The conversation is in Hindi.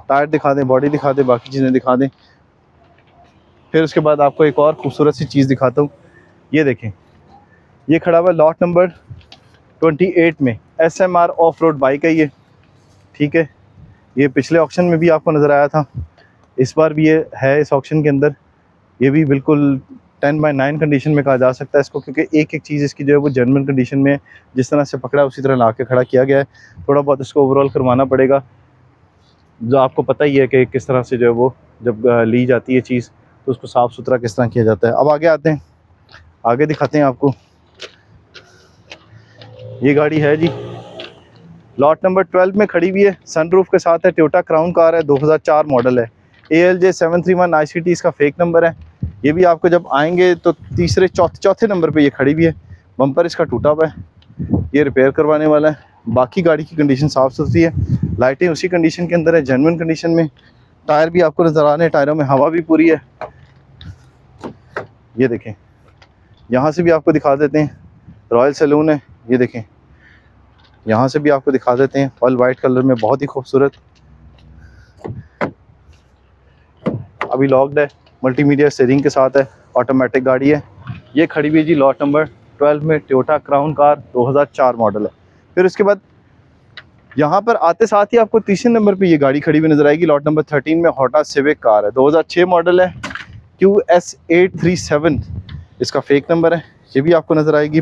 टायर दिखा दें, बॉडी दिखा दें, बाकी चीज़ें दिखा दें। फिर उसके बाद आपको एक और खूबसूरत सी चीज़ दिखाता हूँ। ये देखें, ये खड़ा हुआ लॉट नंबर 28 में, SMR ऑफ रोड बाइक है ये, ठीक है। ये पिछले ऑक्शन में भी आपको नज़र आया था, इस बार भी ये है इस ऑक्शन के अंदर। ये भी बिल्कुल 10/9 कंडीशन में कहा जा सकता है इसको, क्योंकि एक एक चीज़ इसकी जो है वो जेन्युइन कंडीशन में, जिस तरह से पकड़ा उसी तरह ला के खड़ा किया गया है। थोड़ा बहुत इसको ओवरऑल करवाना पड़ेगा, जो आपको पता ही है कि किस तरह से जो है वो जब ली जाती है चीज़ तो उसको साफ़ सुथरा किस तरह किया जाता है। अब आगे आते हैं, आगे दिखाते हैं आपको। ये गाड़ी है जी, लॉट नंबर 12 में खड़ी हुई है, सनरूफ के साथ है, टोयोटा क्राउन कार है, 2004 मॉडल है, ALJ 731 ICT इसका फेक नंबर है। ये भी आपको जब आएंगे तो तीसरे चौथे नंबर पे ये खड़ी हुई है। बम्पर इसका टूटा हुआ है, ये रिपेयर करवाने वाला है। बाकी गाड़ी की कंडीशन साफ़ सुथरी है, लाइटें उसी कंडीशन के अंदर है, जेन्युइन कंडीशन में। टायर भी आपको नज़र आ रहे हैं, टायरों में हवा भी पूरी है। ये देखें, यहाँ से भी आपको दिखा देते हैं, रॉयल सैलून है, ये देखें, यहाँ से भी आपको दिखा देते हैं, ऑल वाइट कलर में, बहुत ही खूबसूरत। अभी लॉक्ड है, मल्टीमीडिया स्टीयरिंग के साथ है, ऑटोमेटिक गाड़ी है। ये खड़ी हुई है जी लॉट नंबर 12 में, टोयोटा क्राउन कार, 2004 मॉडल है। फिर उसके बाद यहाँ पर आते साथ ही आपको तीसरे नंबर पे ये गाड़ी खड़ी हुई नजर आएगी, लॉट नंबर 13 में, होंडा सिविक कार है, 2006 मॉडल है, QS837 इसका फेक नंबर है। ये भी आपको नजर आएगी।